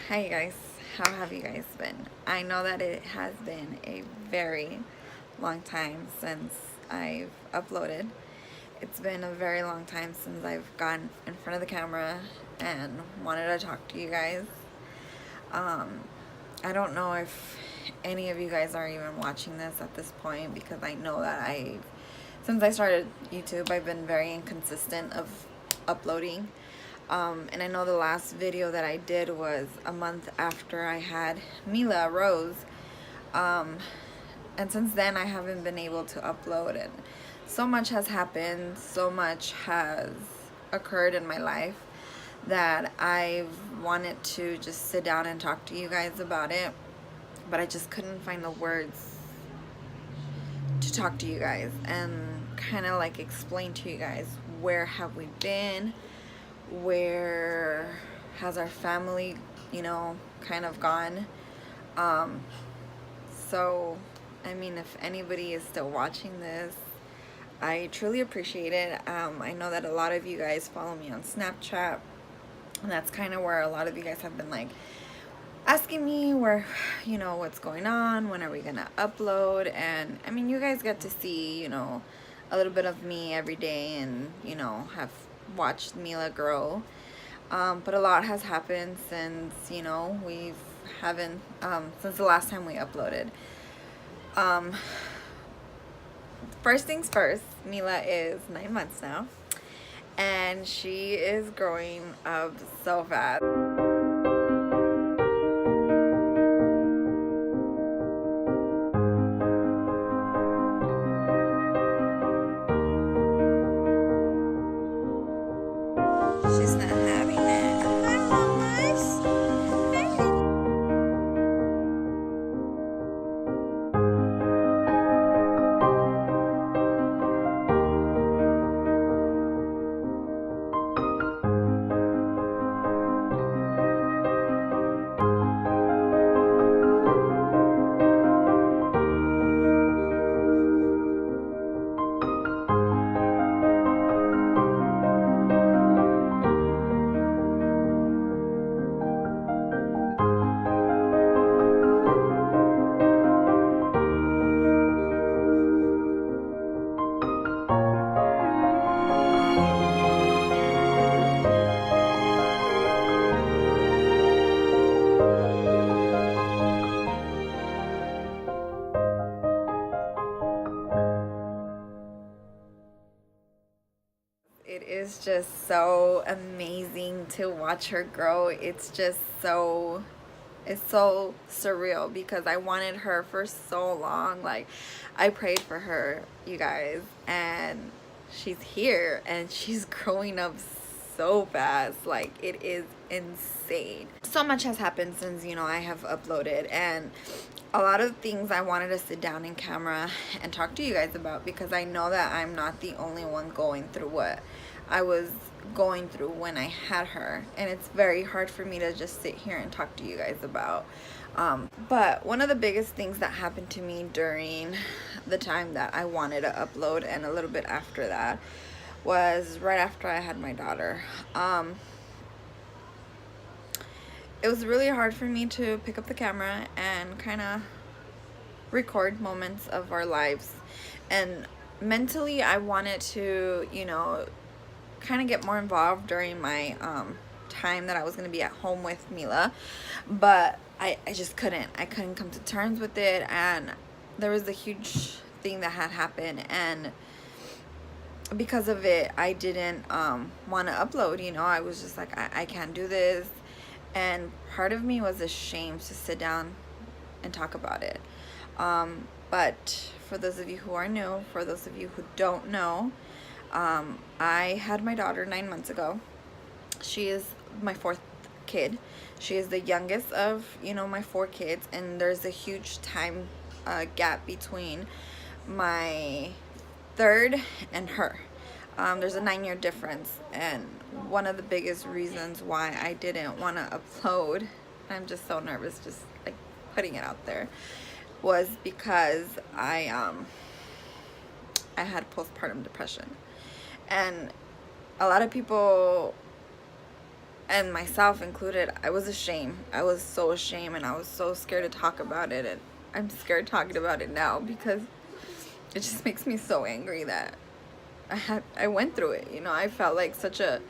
Hi you guys, how have you guys been? I know that it has been a very long time since I've uploaded. It's been a very long time since I've gotten in front of the camera and wanted to talk to you guys. I don't know if any of you guys are even watching this at this point, because I know that since I started YouTube, I've been very inconsistent of uploading. And I know the last video that I did was a month after I had Mila Rose, and since then I haven't been able to upload, and so much has happened, so much has occurred in my life that I've wanted to just sit down and talk to you guys about it, but I just couldn't find the words to talk to you guys and kind of like explain to you guys where have we been, where has our family, kind of gone. So I mean, if anybody is still watching this, I truly appreciate it. I know that a lot of you guys follow me on Snapchat, and that's kind of where a lot of you guys have been like asking me what's going on, when are we gonna upload. And I mean, you guys get to see a little bit of me every day, and have watched Mila grow. But a lot has happened since we haven't since the last time we uploaded. First things first, Mila is 9 months now, and she is growing up so fast. She's not having it. Hi, mamas. It is just so amazing to watch her grow. It's so surreal, because I wanted her for so long. Like, I prayed for her, you guys, and she's here and she's growing up so fast. Like, it is insane. So much has happened since I have uploaded, and a lot of things I wanted to sit down in camera and talk to you guys about, because I know that I'm not the only one going through what I was going through when I had her, and it's very hard for me to just sit here and talk to you guys about. But one of the biggest things that happened to me during the time that I wanted to upload, and a little bit after that, was right after I had my daughter. It was really hard for me to pick up the camera and kind of record moments of our lives, and mentally I wanted to kind of get more involved during my time that I was going to be at home with Mila, but I just couldn't come to terms with it. And there was a huge thing that had happened, and because of it I didn't want to upload. I was just like, I can't do this, and part of me was ashamed to sit down and talk about it. But for those of you who are new, for those of you who don't know, I had my daughter 9 months ago. She is my fourth kid. She is the youngest of my 4 kids, and there's a huge time gap between my third and her. There's a 9-year difference, and one of the biggest reasons why I didn't want to upload, I'm just so nervous just like putting it out there, was because I had postpartum depression. And a lot of people and myself included, I was ashamed. I was so ashamed, and I was so scared to talk about it. And I'm scared talking about it now because it just makes me so angry that I went through it. You know, I felt like such a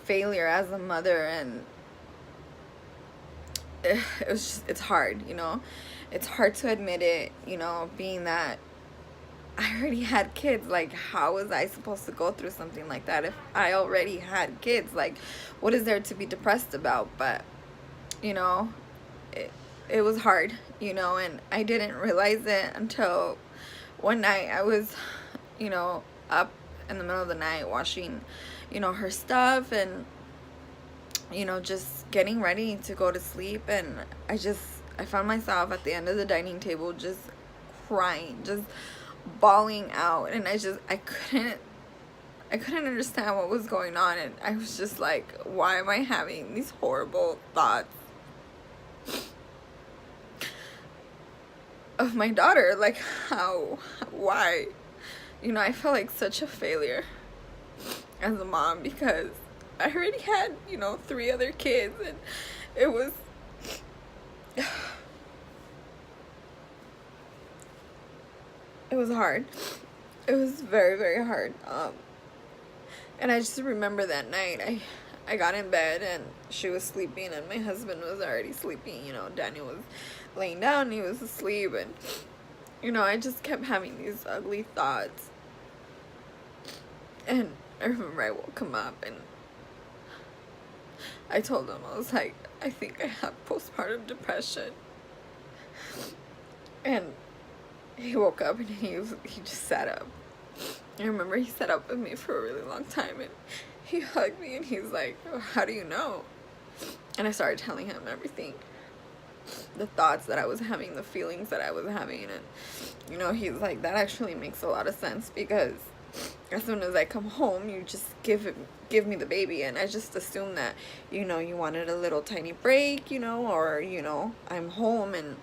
failure as a mother, and it was just, it's hard, you know. It's hard to admit it, you know, being that I already had kids. Like, how was I supposed to go through something like that if I already had kids? Like, what is there to be depressed about? But, you know, it was hard, you know, and I didn't realize it until one night I was, you know, up in the middle of the night washing, you know, her stuff, and, you know, just getting ready to go to sleep. And I found myself at the end of the dining table just crying, just bawling out. And I couldn't understand what was going on. And I was just like, why am I having these horrible thoughts of my daughter? Like, how? Why? You know, I felt like such a failure as a mom because I already had, you know, 3 other kids, and it was it was hard. It was very, very hard. And I just remember that night I got in bed and she was sleeping and my husband was already sleeping. You know, Daniel was laying down and he was asleep, and, you know, I just kept having these ugly thoughts. And I remember I woke him up and I told him, I was like, I think I have postpartum depression. And he woke up and he just sat up. I remember he sat up with me for a really long time, and he hugged me and he's like, oh, how do you know? And I started telling him everything. The thoughts that I was having, the feelings that I was having, and, you know, he's like, that actually makes a lot of sense because as soon as I come home, you just give me the baby, and I just assumed that, you know, you wanted a little tiny break, you know, or, you know, I'm home and,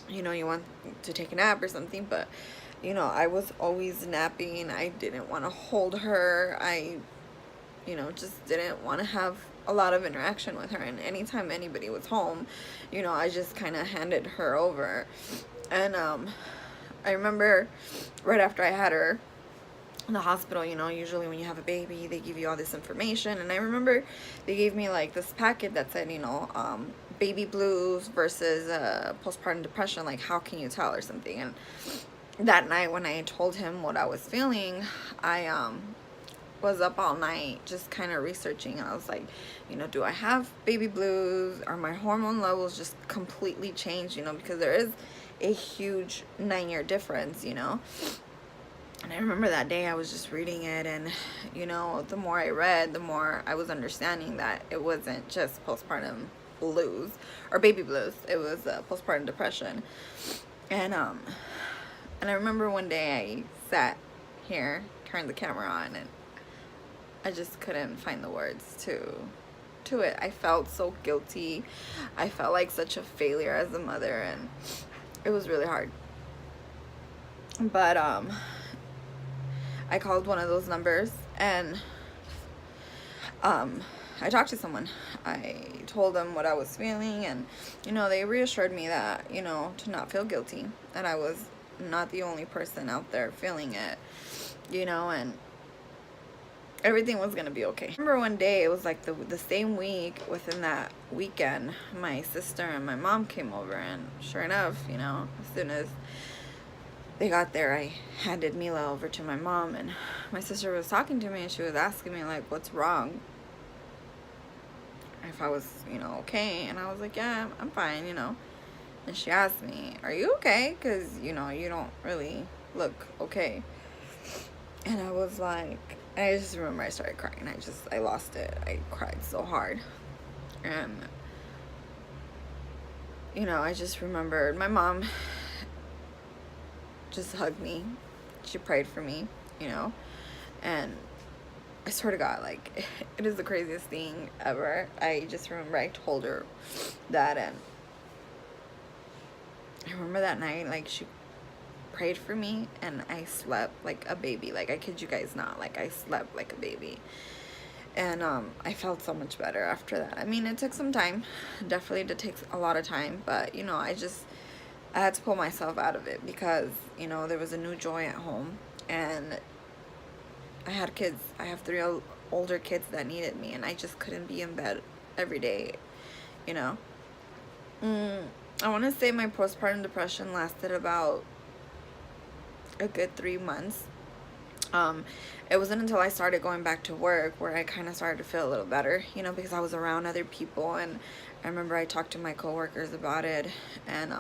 you know, you want to take a nap or something. But, you know, I was always napping. I didn't want to hold her. I, you know, just didn't want to have a lot of interaction with her, and anytime anybody was home, you know, I just kind of handed her over. And I remember right after I had her in the hospital, you know, usually when you have a baby, they give you all this information. And I remember they gave me like this packet that said, you know, baby blues versus postpartum depression, like how can you tell, or something. And that night when I told him what I was feeling, I was up all night just kind of researching. I was like, you know, do I have baby blues? Are my hormone levels just completely changed? You know, because there is a huge 9-year difference, you know. And I remember that day I was just reading it, and, you know, the more I read, the more I was understanding that it wasn't just postpartum blues or baby blues. It was postpartum depression. And I remember one day I sat here, turned the camera on, and I just couldn't find the words to it. I felt so guilty. I felt like such a failure as a mother, and it was really hard. But I called one of those numbers, and I talked to someone. I told them what I was feeling, and, you know, they reassured me that, you know, to not feel guilty, and I was not the only person out there feeling it, you know, and everything was gonna be okay. I remember one day, it was like the same week, within that weekend, my sister and my mom came over, and sure enough, you know, as soon as they got there, I handed Mila over to my mom, and my sister was talking to me, and she was asking me, like, what's wrong? If I was, you know, okay. And I was like, yeah, I'm fine, you know. And she asked me, are you okay? Because, you know, you don't really look okay. And I was like, I just remember I started crying. I lost it. I cried so hard. And, you know, I just remembered my mom just hugged me. She prayed for me, you know. And I swear to God, like, it is the craziest thing ever. I just remember I told her that, and I remember that night, like, she prayed for me, and I slept like a baby. Like, I kid you guys not, like, I slept like a baby. And I felt so much better after that. I mean, it took some time. Definitely did take a lot of time. But, you know, I had to pull myself out of it because, you know, there was a new joy at home. And I had kids. I have three older kids that needed me. And I just couldn't be in bed every day, you know. I want to say my postpartum depression lasted about a good 3 months. It wasn't until I started going back to work where I kind of started to feel a little better, you know, because I was around other people, and I remember I talked to my coworkers about it, and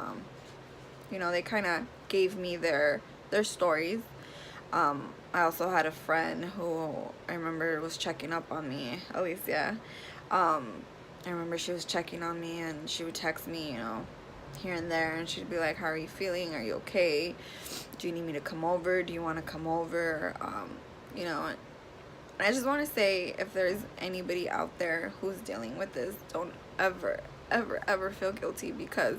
you know, they kind of gave me their stories. I also had a friend who I remember was checking up on me, Alicia. I remember she was checking on me, and she would text me, you know, here and there, and she'd be like, how are you feeling? Are you okay? Do you need me to come over? Do you want to come over? You know, and I just want to say, if there's anybody out there who's dealing with this, don't ever, ever, ever feel guilty, because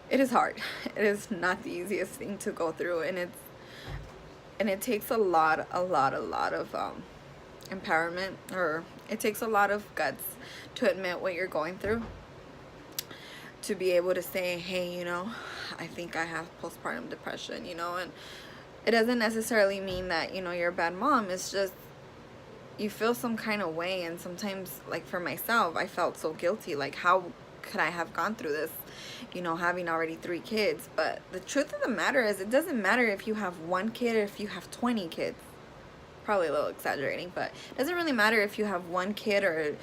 it is hard. It is not the easiest thing to go through, and it takes a lot of empowerment, or it takes a lot of guts to admit what you're going through, to be able to say, hey, you know, I think I have postpartum depression, you know. And it doesn't necessarily mean that, you know, you're a bad mom. It's just you feel some kind of way. And sometimes, like for myself, I felt so guilty, like how could I have gone through this, you know, having already 3 kids. But the truth of the matter is, it doesn't matter if you have 1 kid or if you have 20 kids. Probably a little exaggerating, but it doesn't really matter if you have 1 kid or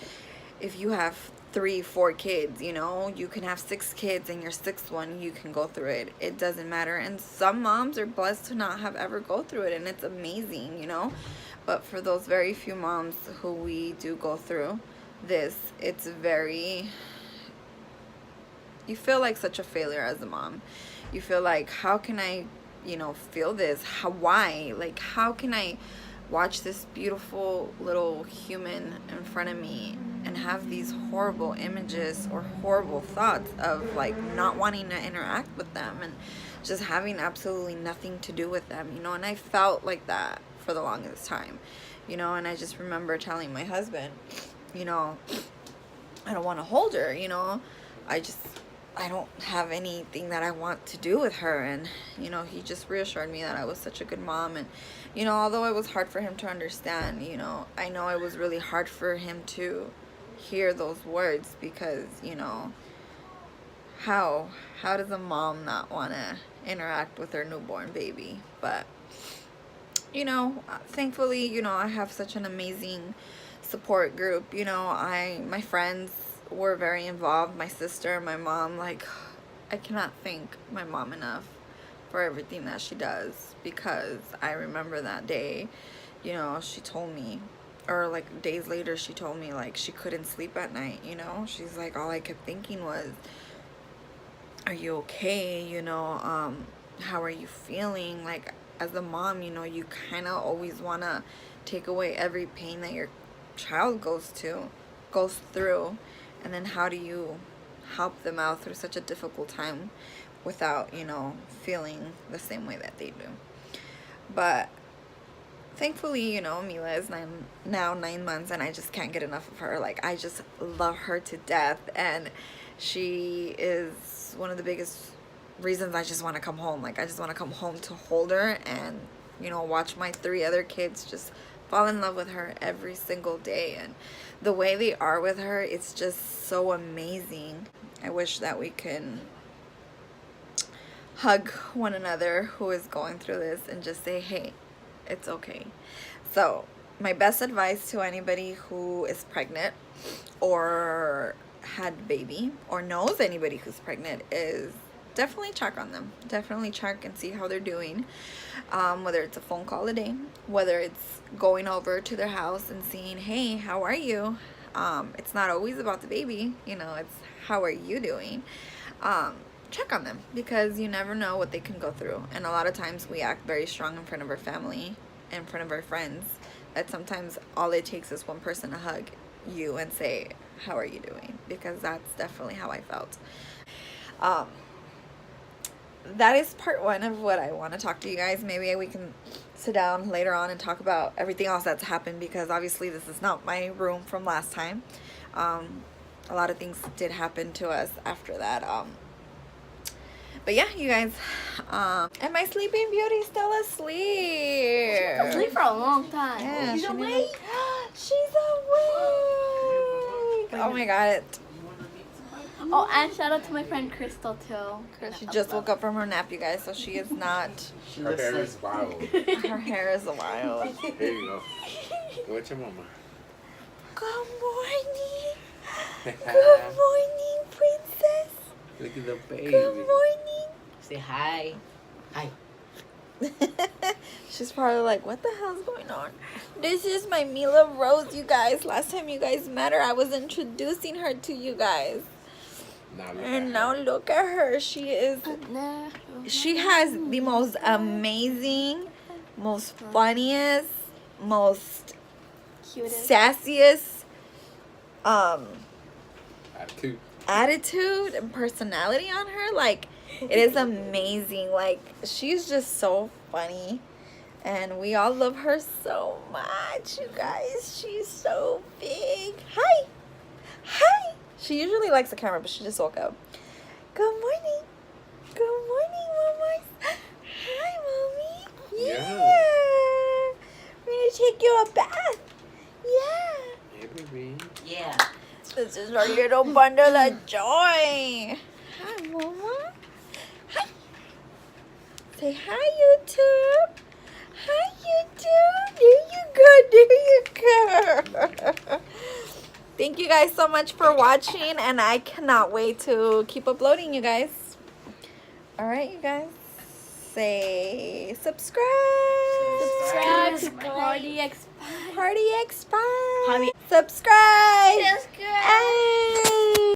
if you have 3, 4 kids, you know. You can have 6 kids, and your 6th one, you can go through it. It doesn't matter. And some moms are blessed to not have ever go through it, and it's amazing, you know. But for those very few moms who we do go through this, it's very, you feel like such a failure as a mom. You feel like, how can I, you know, feel this? Why? Like, how can I watch this beautiful little human in front of me and have these horrible images or horrible thoughts of like not wanting to interact with them and just having absolutely nothing to do with them, you know. And I felt like that for the longest time, you know. And I just remember telling my husband, you know, I don't want to hold her, you know. I don't have anything that I want to do with her. And, you know, he just reassured me that I was such a good mom. And, you know, although it was hard for him to understand, you know it was really hard for him to hear those words, because, you know, how does a mom not want to interact with her newborn baby? But, you know, thankfully, you know, I have such an amazing support group. You know, my friends were very involved. My sister, my mom, like, I cannot thank my mom enough for everything that she does, because I remember that day, you know, she told me, or like days later, she told me like she couldn't sleep at night, you know. She's like, all I kept thinking was, are you okay? You know, how are you feeling? Like, as a mom, you know, you kind of always want to take away every pain that your child goes through. And then how do you help them out through such a difficult time without, you know, feeling the same way that they do? But thankfully, you know, Mila is now 9 months, and I just can't get enough of her. Like, I just love her to death, and she is one of the biggest reasons I just want to come home. Like, I just want to come home to hold her and, you know, watch my 3 other kids just fall in love with her every single day. And the way they are with her, it's just so amazing. I wish that we can hug one another who is going through this and just say, hey, it's okay. So my best advice to anybody who is pregnant or had a baby or knows anybody who's pregnant is definitely check on them. Definitely check and see how they're doing. Whether it's a phone call a day, whether it's going over to their house and seeing, hey, how are you? It's not always about the baby, you know, it's how are you doing? Check on them, because you never know what they can go through. And a lot of times we act very strong in front of our family, in front of our friends, that sometimes all it takes is one person to hug you and say, how are you doing? Because that's definitely how I felt. That is part 1 of what I want to talk to you guys. Maybe we can sit down later on and talk about everything else that's happened, because obviously this is not my room from last time. A lot of things did happen to us after that. But yeah, you guys, and my sleeping beauty's still asleep. She's asleep for a long time. Yeah, She's awake. She's awake. Oh my god. Oh, and shout out to my friend Crystal too. She just woke up from her nap, you guys, so she is not. Her hair is wild. Her hair is wild. Here you go. What's your mama? Good morning. Good morning, princess. Look at the baby. Good morning. Say hi. Hi. She's probably like, what the hell's going on? This is my Mila Rose, you guys. Last time you guys met her, I was introducing her to you guys. And now look at her. She has the most amazing, most funniest, most Cutest. sassiest Attitude. and personality on her. Like, it is amazing. Like, she's just so funny, and we all love her so much, you guys. She's so big. Hi. She usually likes the camera, but she just woke up. Good morning. Good morning, mamas. Hi, mommy. Yeah. We're gonna take you a bath. Yeah. Hey, baby. Yeah. This is our little bundle of joy. Hi, Mama. Hi. Say hi, YouTube. Hi, YouTube. There you go. Thank you guys so much for watching, and I cannot wait to keep uploading, you guys. All right, you guys. Say subscribe. Subscribe to Party X. Party X. Party- Subscribe. Subscribe. Hey.